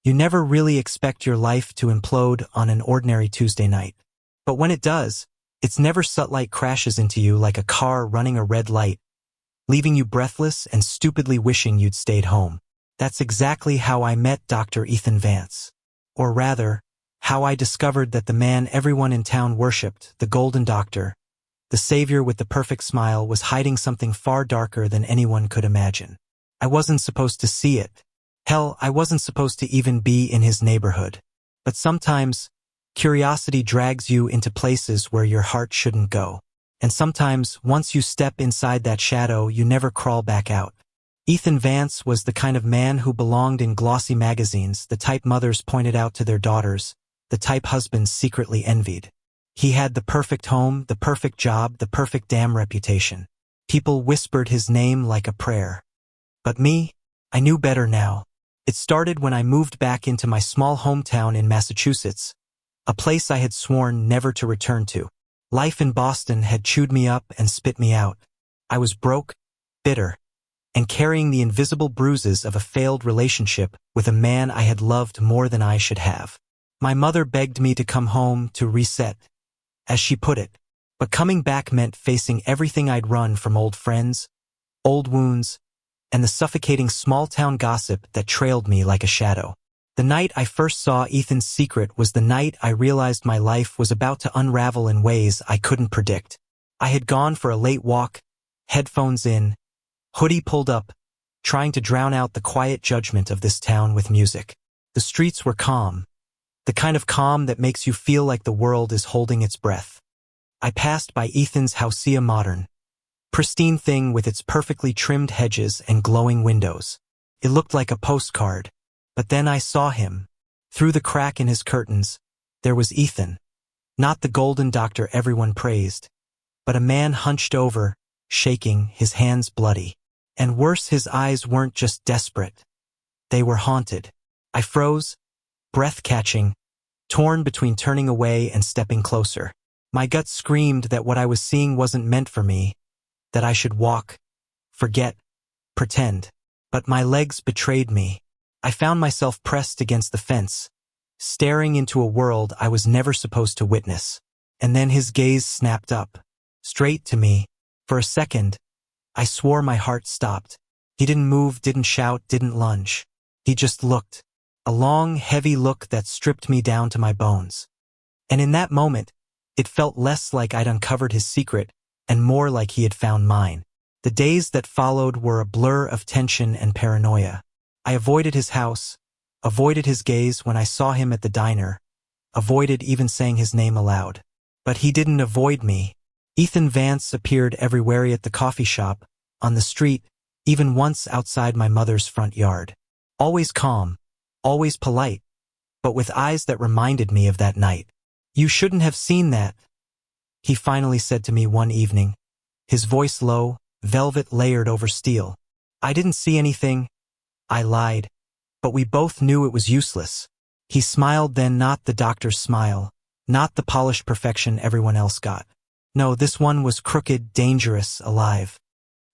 You never really expect your life to implode on an ordinary Tuesday night. But when it does, it's never sunlight crashes into you like a car running a red light, leaving you breathless and stupidly wishing you'd stayed home. That's exactly how I met Dr. Ethan Vance. Or rather, how I discovered that the man everyone in town worshipped, the Golden Doctor, the savior with the perfect smile, was hiding something far darker than anyone could imagine. I wasn't supposed to see it. Hell, I wasn't supposed to even be in his neighborhood. But sometimes, curiosity drags you into places where your heart shouldn't go. And sometimes, once you step inside that shadow, you never crawl back out. Ethan Vance was the kind of man who belonged in glossy magazines, the type mothers pointed out to their daughters, the type husbands secretly envied. He had the perfect home, the perfect job, the perfect damn reputation. People whispered his name like a prayer. But me, I knew better now. It started when I moved back into my small hometown in Massachusetts, a place I had sworn never to return to. Life in Boston had chewed me up and spit me out. I was broke, bitter, and carrying the invisible bruises of a failed relationship with a man I had loved more than I should have. My mother begged me to come home to reset, as she put it, but coming back meant facing everything I'd run from: old friends, old wounds, and the suffocating small-town gossip that trailed me like a shadow. The night I first saw Ethan's secret was the night I realized my life was about to unravel in ways I couldn't predict. I had gone for a late walk, headphones in, hoodie pulled up, trying to drown out the quiet judgment of this town with music. The streets were calm, the kind of calm that makes you feel like the world is holding its breath. I passed by Ethan's Housia Modern, pristine thing with its perfectly trimmed hedges and glowing windows. It looked like a postcard. But then I saw him. Through the crack in his curtains, there was Ethan. Not the Golden Doctor everyone praised, but a man hunched over, shaking, his hands bloody. And worse, his eyes weren't just desperate. They were haunted. I froze, breath catching, torn between turning away and stepping closer. My gut screamed that what I was seeing wasn't meant for me, that I should walk, forget, pretend. But my legs betrayed me. I found myself pressed against the fence, staring into a world I was never supposed to witness. And then his gaze snapped up, straight to me. For a second, I swore my heart stopped. He didn't move, didn't shout, didn't lunge. He just looked. A long, heavy look that stripped me down to my bones. And in that moment, it felt less like I'd uncovered his secret and more like he had found mine. The days that followed were a blur of tension and paranoia. I avoided his house, avoided his gaze when I saw him at the diner, avoided even saying his name aloud. But he didn't avoid me. Ethan Vance appeared everywhere, at the coffee shop, on the street, even once outside my mother's front yard. Always calm, always polite, but with eyes that reminded me of that night. "You shouldn't have seen that," he finally said to me one evening, his voice low, velvet layered over steel. "I didn't see anything," I lied, but we both knew it was useless. He smiled then, not the doctor's smile, not the polished perfection everyone else got. No, this one was crooked, dangerous, alive.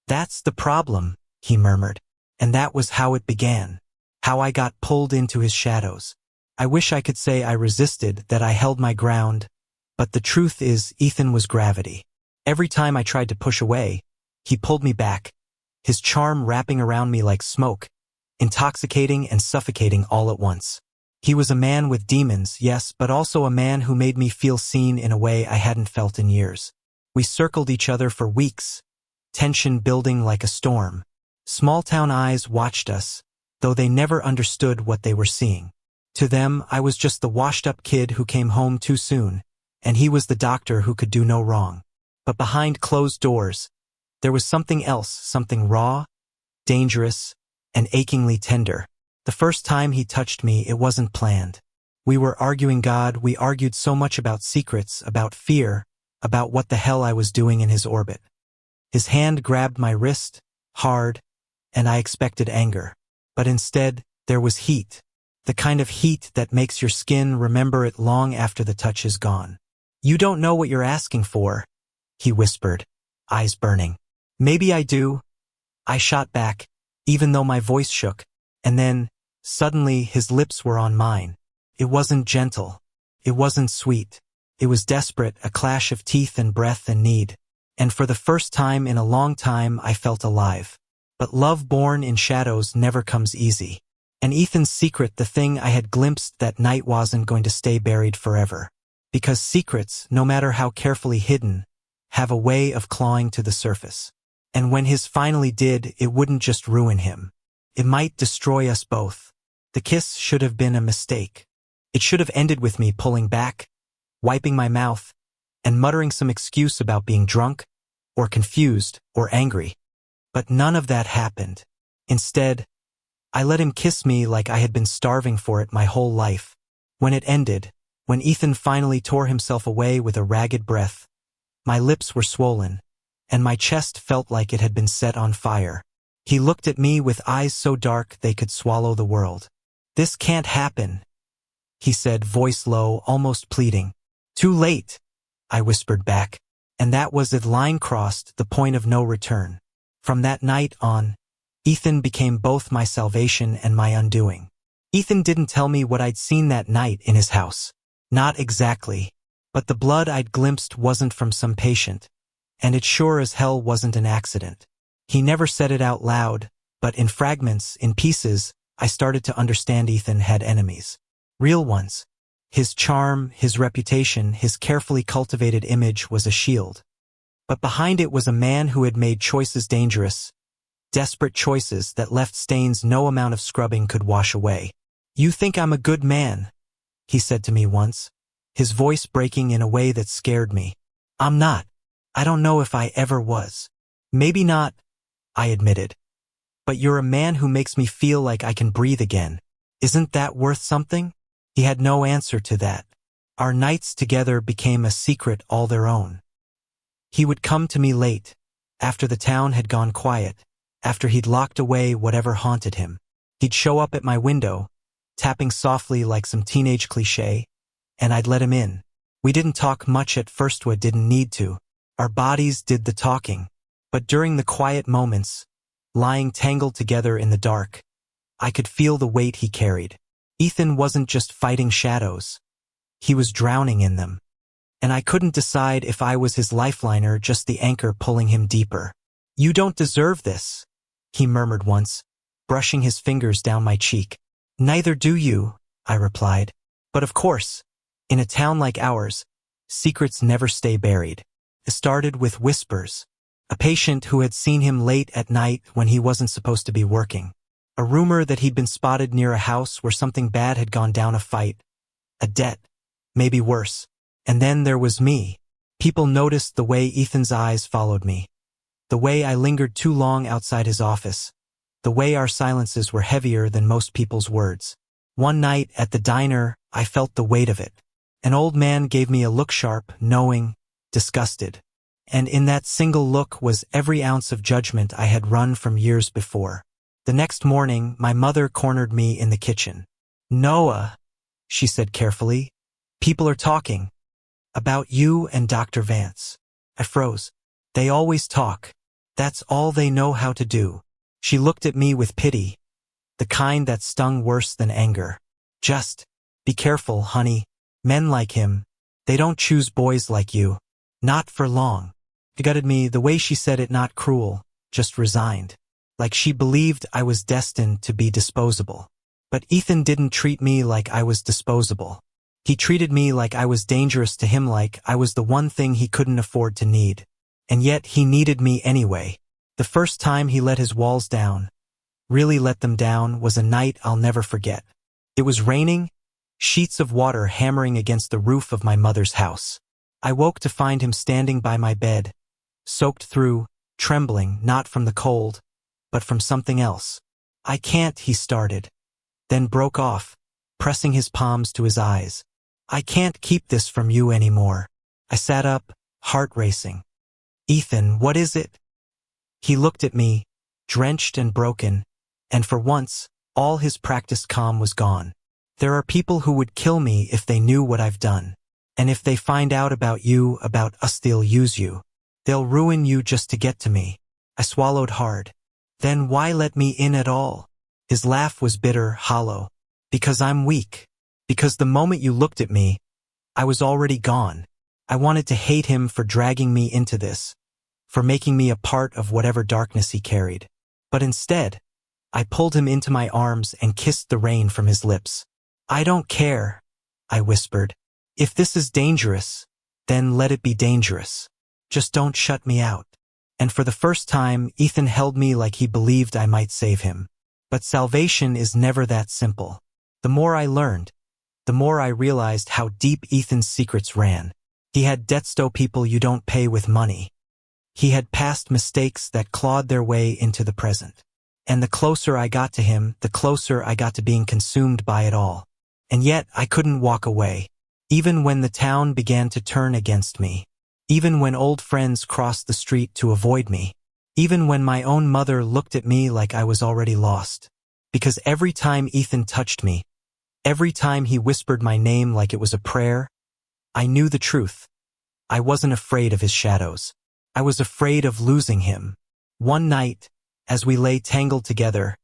"That's the problem," he murmured. And that was how it began. How I got pulled into his shadows. I wish I could say I resisted, that I held my ground, but the truth is Ethan was gravity. Every time I tried to push away, he pulled me back, his charm wrapping around me like smoke, intoxicating and suffocating all at once. He was a man with demons, yes, but also a man who made me feel seen in a way I hadn't felt in years. We circled each other for weeks, tension building like a storm. Small-town eyes watched us, though they never understood what they were seeing. To them, I was just the washed-up kid who came home too soon, and he was the doctor who could do no wrong. But behind closed doors, there was something else, something raw, dangerous, and achingly tender. The first time he touched me, it wasn't planned. We were arguing God, we argued so much about secrets, about fear, about what the hell I was doing in his orbit. His hand grabbed my wrist, hard, and I expected anger. But instead, there was heat. The kind of heat that makes your skin remember it long after the touch is gone. "You don't know what you're asking for," he whispered, eyes burning. "Maybe I do," I shot back, even though my voice shook. And then, Suddenly, his lips were on mine. It wasn't gentle. It wasn't sweet. It was desperate, a clash of teeth and breath and need. And for the first time in a long time, I felt alive. But love born in shadows never comes easy. And Ethan's secret, the thing I had glimpsed that night, wasn't going to stay buried forever. Because secrets, no matter how carefully hidden, have a way of clawing to the surface. And when his finally did, it wouldn't just ruin him. It might destroy us both. The kiss should have been a mistake. It should have ended with me pulling back, wiping my mouth, and muttering some excuse about being drunk, or confused, or angry. But none of that happened. Instead, I let him kiss me like I had been starving for it my whole life. When it ended, when Ethan finally tore himself away with a ragged breath, my lips were swollen, and my chest felt like it had been set on fire. He looked at me with eyes so dark they could swallow the world. "This can't happen," he said, voice low, almost pleading. "Too late," I whispered back, and that was it. Line crossed, the point of no return. From that night on, Ethan became both my salvation and my undoing. Ethan didn't tell me what I'd seen that night in his house. Not exactly. But the blood I'd glimpsed wasn't from some patient, and it sure as hell wasn't an accident. He never said it out loud, but in fragments, in pieces, I started to understand Ethan had enemies. Real ones. His charm, his reputation, his carefully cultivated image was a shield. But behind it was a man who had made choices dangerous, desperate choices that left stains no amount of scrubbing could wash away. "You think I'm a good man," he said to me once, his voice breaking in a way that scared me. "I'm not. I don't know if I ever was." "Maybe not," I admitted. "But you're a man who makes me feel like I can breathe again. Isn't that worth something?" He had no answer to that. Our nights together became a secret all their own. He would come to me late, after the town had gone quiet, after he'd locked away whatever haunted him. He'd show up at my window, tapping softly like some teenage cliché, and I'd let him in. We didn't talk much at first, we didn't need to. Our bodies did the talking. But during the quiet moments, lying tangled together in the dark, I could feel the weight he carried. Ethan wasn't just fighting shadows. He was drowning in them. And I couldn't decide if I was his lifeline or just the anchor pulling him deeper. "You don't deserve this," he murmured once, brushing his fingers down my cheek. "Neither do you," I replied. But of course, in a town like ours, secrets never stay buried. It started with whispers. A patient who had seen him late at night when he wasn't supposed to be working. A rumor that he'd been spotted near a house where something bad had gone down, a fight, a debt, maybe worse. And then there was me. People noticed the way Ethan's eyes followed me, the way I lingered too long outside his office, the way our silences were heavier than most people's words. One night at the diner, I felt the weight of it. An old man gave me a look, sharp, knowing, disgusted. And in that single look was every ounce of judgment I had run from years before. The next morning, my mother cornered me in the kitchen. "Noah," she said carefully, "people are talking. About you and Dr. Vance." I froze. "They always talk. That's all they know how to do." She looked at me with pity, the kind that stung worse than anger. "Just be careful, honey. Men like him, they don't choose boys like you. Not for long." It gutted me the way she said it, not cruel, just resigned. Like she believed I was destined to be disposable. But Ethan didn't treat me like I was disposable. He treated me like I was dangerous to him, like I was the one thing he couldn't afford to need. And yet he needed me anyway. The first time he let his walls down, really let them down, was a night I'll never forget. It was raining, sheets of water hammering against the roof of my mother's house. I woke to find him standing by my bed, soaked through, trembling, not from the cold, but from something else. "I can't," he started, then broke off, pressing his palms to his eyes. "I can't keep this from you anymore." I sat up, heart racing. "Ethan, what is it?" He looked at me, drenched and broken, and for once, all his practiced calm was gone. "There are people who would kill me if they knew what I've done. And if they find out about you, about us, they'll use you. They'll ruin you just to get to me." I swallowed hard. "Then why let me in at all?" His laugh was bitter, hollow. Because I'm weak. Because the moment you looked at me, I was already gone. I wanted to hate him for dragging me into this, for making me a part of whatever darkness he carried. But instead, I pulled him into my arms and kissed the rain from his lips. I don't care, I whispered. If this is dangerous, then let it be dangerous. Just don't shut me out. And for the first time, Ethan held me like he believed I might save him. But salvation is never that simple. The more I learned, the more I realized how deep Ethan's secrets ran. He had debts owed people you don't pay with money. He had past mistakes that clawed their way into the present. And the closer I got to him, the closer I got to being consumed by it all. And yet I couldn't walk away. Even when the town began to turn against me. Even when old friends crossed the street to avoid me. Even when my own mother looked at me like I was already lost. Because every time Ethan touched me, every time he whispered my name like it was a prayer, I knew the truth. I wasn't afraid of his shadows. I was afraid of losing him. One night, as we lay tangled together,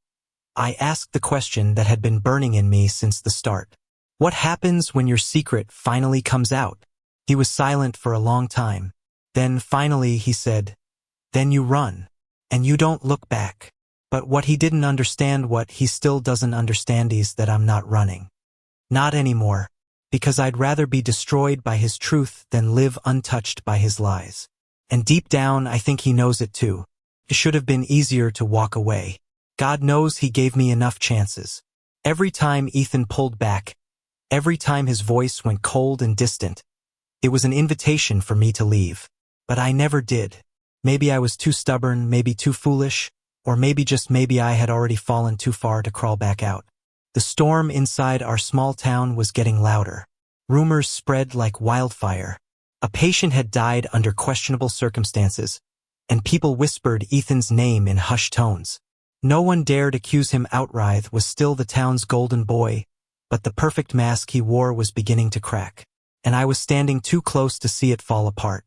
I asked the question that had been burning in me since the start. What happens when your secret finally comes out? He was silent for a long time. Then finally he said, "Then you run. And you don't look back." But what he didn't understand, what he still doesn't understand, is that I'm not running. Not anymore. Because I'd rather be destroyed by his truth than live untouched by his lies. And deep down, I think he knows it too. It should have been easier to walk away. God knows he gave me enough chances. Every time Ethan pulled back, every time his voice went cold and distant, it was an invitation for me to leave. But I never did. Maybe I was too stubborn, maybe too foolish, or maybe I had already fallen too far to crawl back out. The storm inside our small town was getting louder. Rumors spread like wildfire. A patient had died under questionable circumstances, and people whispered Ethan's name in hushed tones. No one dared accuse him outright. Was still the town's golden boy, but the perfect mask he wore was beginning to crack, and I was standing too close to see it fall apart.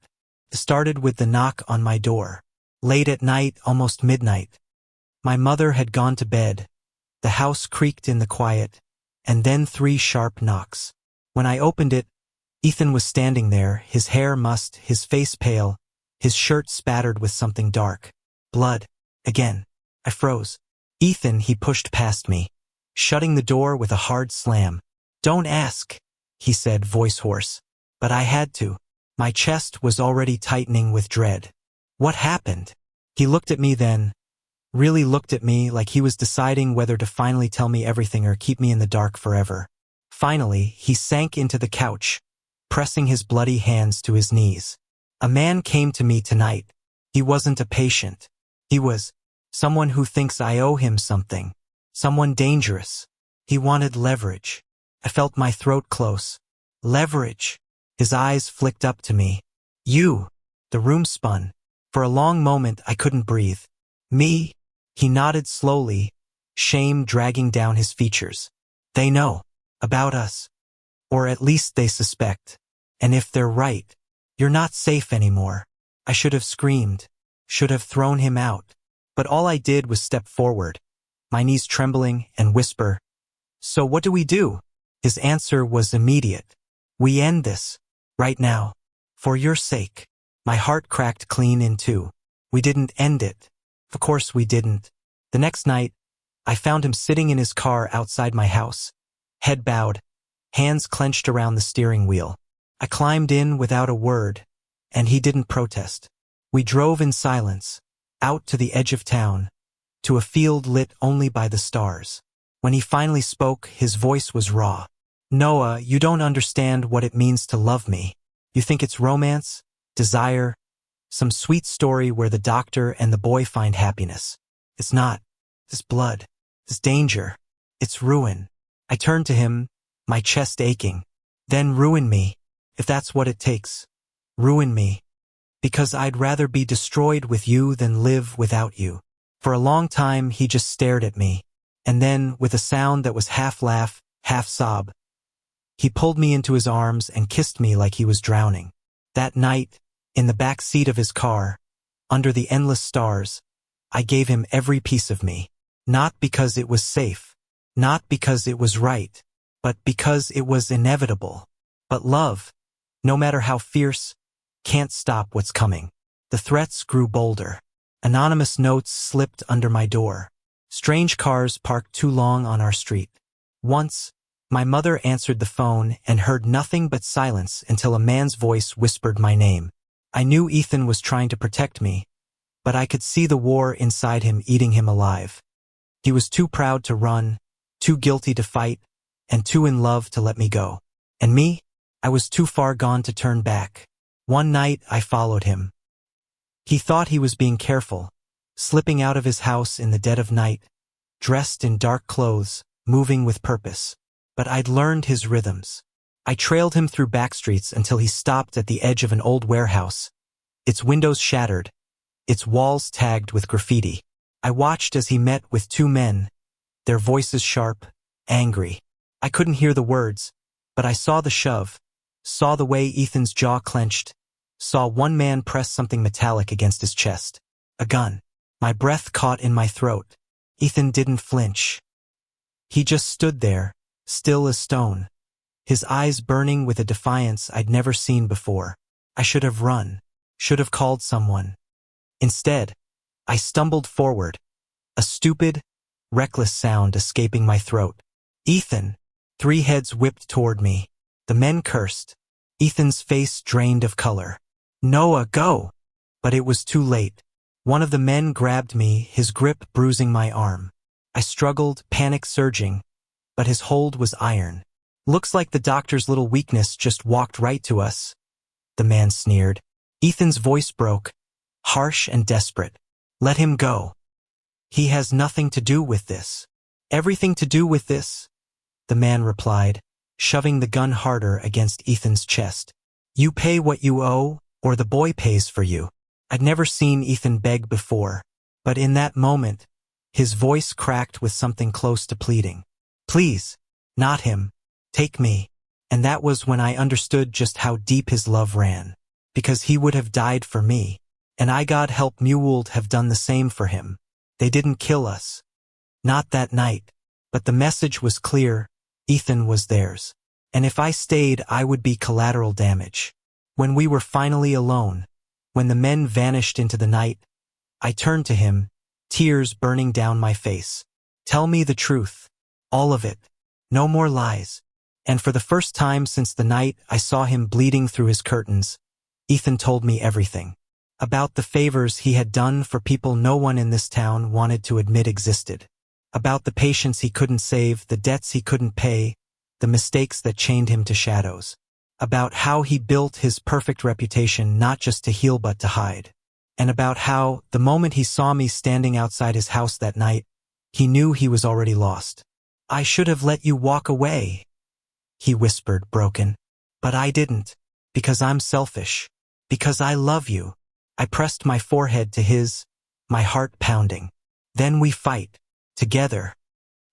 It started with the knock on my door. Late at night, almost midnight. My mother had gone to bed. The house creaked in the quiet, and then 3 sharp knocks. When I opened it, Ethan was standing there, his hair mussed, his face pale, his shirt spattered with something dark. Blood. Again. I froze. "Ethan," he pushed past me, shutting the door with a hard slam. "Don't ask," he said, voice hoarse. But I had to. My chest was already tightening with dread. "What happened?" He looked at me then, really looked at me like he was deciding whether to finally tell me everything or keep me in the dark forever. Finally, he sank into the couch, pressing his bloody hands to his knees. "A man came to me tonight. He wasn't a patient. He was someone who thinks I owe him something. Someone dangerous. He wanted leverage." I felt my throat close. "Leverage." His eyes flicked up to me. "You." The room spun. For a long moment I couldn't breathe. "Me?" He nodded slowly, shame dragging down his features. "They know. About us. Or at least they suspect. And if they're right, you're not safe anymore." I should have screamed. Should have thrown him out. But all I did was step forward, my knees trembling, and whisper, "So what do we do?" His answer was immediate. "We end this. Right now. For your sake." My heart cracked clean in two. We didn't end it. Of course we didn't. The next night, I found him sitting in his car outside my house, head bowed, hands clenched around the steering wheel. I climbed in without a word, and he didn't protest. We drove in silence, out to the edge of town, to a field lit only by the stars. When he finally spoke, his voice was raw. "Noah, you don't understand what it means to love me. You think it's romance, desire, some sweet story where the doctor and the boy find happiness. It's not. It's blood. It's danger. It's ruin." I turned to him, my chest aching. "Then ruin me, if that's what it takes. Ruin me. Because I'd rather be destroyed with you than live without you." For a long time he just stared at me, and then, with a sound that was half laugh, half sob, he pulled me into his arms and kissed me like he was drowning. That night, in the back seat of his car, under the endless stars, I gave him every piece of me. Not because it was safe. Not because it was right. But because it was inevitable. But love, no matter how fierce, can't stop what's coming. The threats grew bolder. Anonymous notes slipped under my door. Strange cars parked too long on our street. Once, my mother answered the phone and heard nothing but silence until a man's voice whispered my name. I knew Ethan was trying to protect me, but I could see the war inside him eating him alive. He was too proud to run, too guilty to fight, and too in love to let me go. And me? I was too far gone to turn back. One night, I followed him. He thought he was being careful, slipping out of his house in the dead of night, dressed in dark clothes, moving with purpose. But I'd learned his rhythms. I trailed him through back streets until he stopped at the edge of an old warehouse, its windows shattered, its walls tagged with graffiti. I watched as he met with two men, their voices sharp, angry. I couldn't hear the words, but I saw the shove, saw the way Ethan's jaw clenched, saw one man press something metallic against his chest. A gun. My breath caught in my throat. Ethan didn't flinch. He just stood there, still as stone, his eyes burning with a defiance I'd never seen before. I should have run, should have called someone. Instead, I stumbled forward, a stupid, reckless sound escaping my throat. Ethan! Three heads whipped toward me. The men cursed. Ethan's face drained of color. Noah, go! But it was too late. One of the men grabbed me, his grip bruising my arm. I struggled, panic surging, but his hold was iron. Looks like the doctor's little weakness just walked right to us, the man sneered. Ethan's voice broke, harsh and desperate. Let him go. He has nothing to do with this. Everything to do with this, the man replied, shoving the gun harder against Ethan's chest. You pay what you owe, or the boy pays for you. I'd never seen Ethan beg before, but in that moment, his voice cracked with something close to pleading. Please, not him. Take me. And that was when I understood just how deep his love ran. Because he would have died for me. And I, God help me, would have done the same for him. They didn't kill us. Not that night. But the message was clear. Ethan was theirs. And if I stayed, I would be collateral damage. When we were finally alone, when the men vanished into the night, I turned to him, tears burning down my face. Tell me the truth. All of it. No more lies. And for the first time since the night I saw him bleeding through his curtains, Ethan told me everything. About the favors he had done for people no one in this town wanted to admit existed. About the patients he couldn't save, the debts he couldn't pay, the mistakes that chained him to shadows. About how he built his perfect reputation not just to heal but to hide. And about how, the moment he saw me standing outside his house that night, he knew he was already lost. I should have let you walk away, he whispered, broken. But I didn't. Because I'm selfish. Because I love you. I pressed my forehead to his, my heart pounding. Then we fight. Together.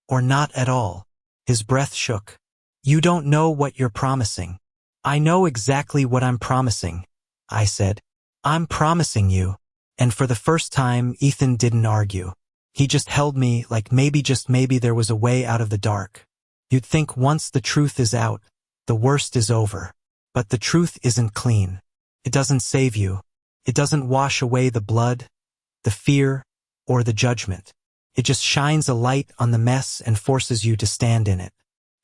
Or not at all. His breath shook. You don't know what you're promising. I know exactly what I'm promising, I said. I'm promising you. And for the first time, Ethan didn't argue. He just held me like maybe, just maybe, there was a way out of the dark. You'd think once the truth is out, the worst is over. But the truth isn't clean. It doesn't save you. It doesn't wash away the blood, the fear, or the judgment. It just shines a light on the mess and forces you to stand in it.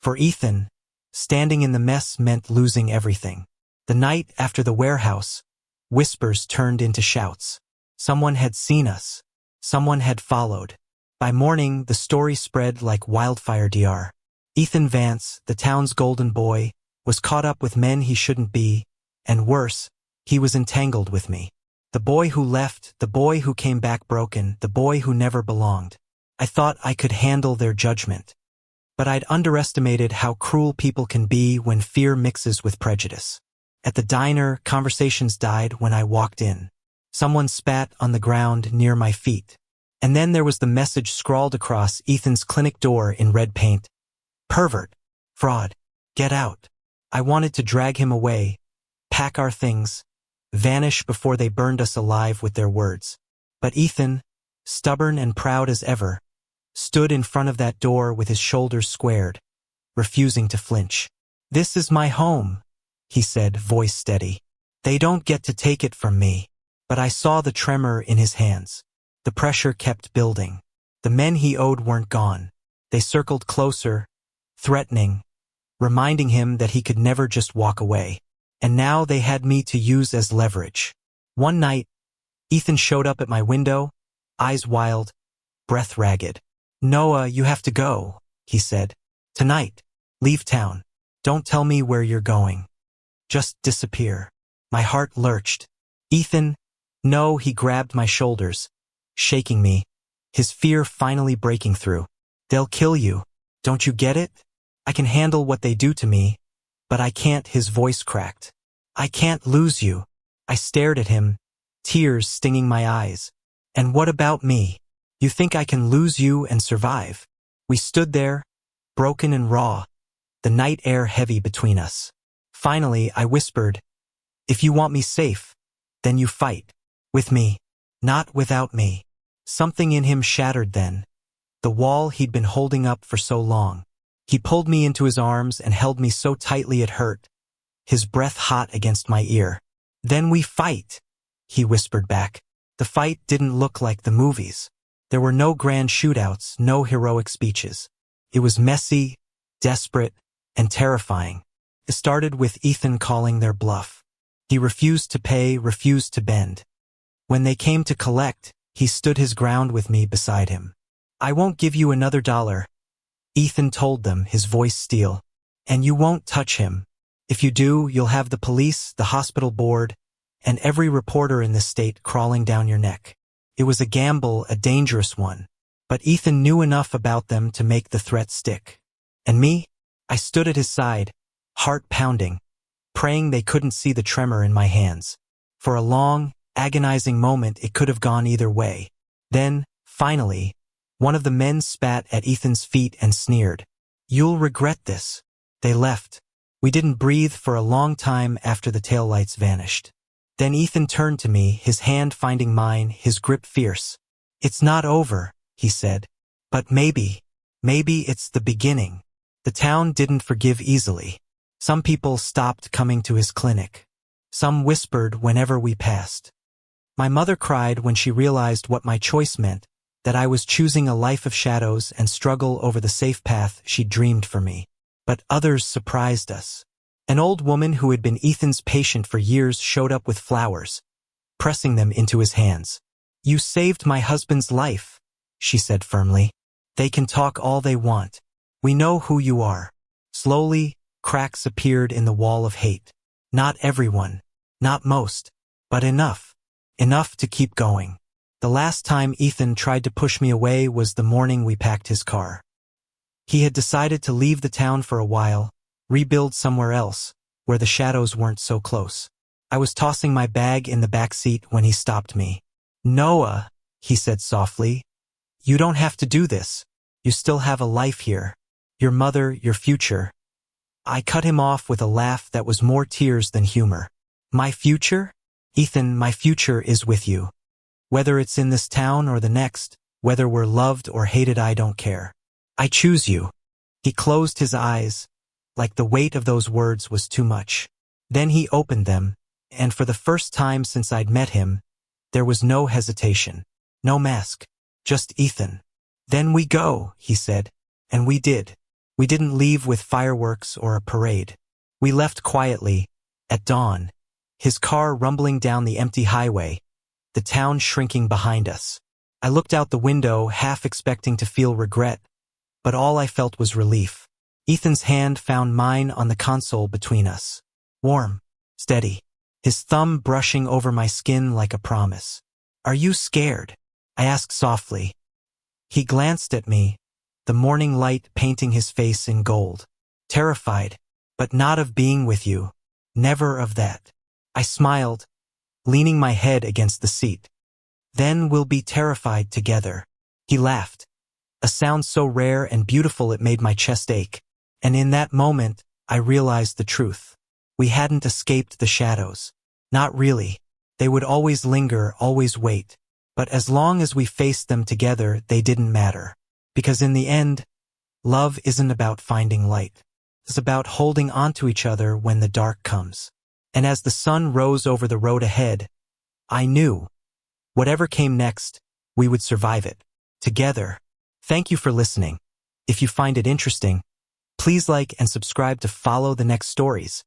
For Ethan, standing in the mess meant losing everything. The night after the warehouse, whispers turned into shouts. Someone had seen us. Someone had followed. By morning, the story spread like wildfire. Dr. Ethan Vance, the town's golden boy, was caught up with men he shouldn't be, and worse, he was entangled with me. The boy who left, the boy who came back broken, the boy who never belonged. I thought I could handle their judgment. But I'd underestimated how cruel people can be when fear mixes with prejudice. At the diner, conversations died when I walked in. Someone spat on the ground near my feet. And then there was the message scrawled across Ethan's clinic door in red paint. Pervert. Fraud. Get out. I wanted to drag him away, pack our things, vanish before they burned us alive with their words. But Ethan, stubborn and proud as ever, stood in front of that door with his shoulders squared, refusing to flinch. "This is my home," he said, voice steady. "They don't get to take it from me." But I saw the tremor in his hands. The pressure kept building. The men he owed weren't gone. They circled closer, threatening, reminding him that he could never just walk away. And now they had me to use as leverage. One night, Ethan showed up at my window, eyes wild, breath ragged. "Noah, you have to go," he said. "Tonight. Leave town. Don't tell me where you're going. Just disappear." My heart lurched. "Ethan." "No," he grabbed my shoulders, shaking me, his fear finally breaking through. "They'll kill you. Don't you get it? I can handle what they do to me, but I can't." His voice cracked. "I can't lose you." I stared at him, tears stinging my eyes. "And what about me? You think I can lose you and survive?" We stood there, broken and raw, the night air heavy between us. Finally, I whispered, "If you want me safe, then you fight. With me, not without me." Something in him shattered then, the wall he'd been holding up for so long. He pulled me into his arms and held me so tightly it hurt, his breath hot against my ear. "Then we fight," he whispered back. The fight didn't look like the movies. There were no grand shootouts, no heroic speeches. It was messy, desperate, and terrifying. It started with Ethan calling their bluff. He refused to pay, refused to bend. When they came to collect, he stood his ground with me beside him. "I won't give you another dollar," Ethan told them, his voice steel. "And you won't touch him. If you do, you'll have the police, the hospital board, and every reporter in this state crawling down your neck." It was a gamble, a dangerous one, but Ethan knew enough about them to make the threat stick. And me? I stood at his side, heart pounding, praying they couldn't see the tremor in my hands. For a long, agonizing moment, it could have gone either way. Then, finally, one of the men spat at Ethan's feet and sneered. "You'll regret this." They left. We didn't breathe for a long time after the taillights vanished. Then Ethan turned to me, his hand finding mine, his grip fierce. "It's not over," he said. "But maybe it's the beginning." The town didn't forgive easily. Some people stopped coming to his clinic. Some whispered whenever we passed. My mother cried when she realized what my choice meant, that I was choosing a life of shadows and struggle over the safe path she dreamed for me. But others surprised us. An old woman who had been Ethan's patient for years showed up with flowers, pressing them into his hands. "You saved my husband's life," she said firmly. "They can talk all they want. We know who you are." Slowly, cracks appeared in the wall of hate. Not everyone, not most, but enough. Enough to keep going. The last time Ethan tried to push me away was the morning we packed his car. He had decided to leave the town for a while, rebuild somewhere else, where the shadows weren't so close. I was tossing my bag in the back seat when he stopped me. "Noah," he said softly, "you don't have to do this. You still have a life here. Your mother, your future." I cut him off with a laugh that was more tears than humor. "My future? Ethan, my future is with you. Whether it's in this town or the next, whether we're loved or hated, I don't care. I choose you." He closed his eyes, like the weight of those words was too much. Then he opened them, and for the first time since I'd met him, there was no hesitation, no mask, just Ethan. "Then we go," he said, and we did. We didn't leave with fireworks or a parade. We left quietly, at dawn, his car rumbling down the empty highway, the town shrinking behind us. I looked out the window, half expecting to feel regret, but all I felt was relief. Ethan's hand found mine on the console between us. Warm, steady, his thumb brushing over my skin like a promise. "Are you scared?" I asked softly. He glanced at me, the morning light painting his face in gold. "Terrified, but not of being with you. Never of that." I smiled, leaning my head against the seat. "Then we'll be terrified together." He laughed, a sound so rare and beautiful it made my chest ache. And in that moment, I realized the truth. We hadn't escaped the shadows. Not really. They would always linger, always wait. But as long as we faced them together, they didn't matter. Because in the end, love isn't about finding light. It's about holding on to each other when the dark comes. And as the sun rose over the road ahead, I knew, whatever came next, we would survive it. Together. Thank you for listening. If you find it interesting, please like and subscribe to follow the next stories.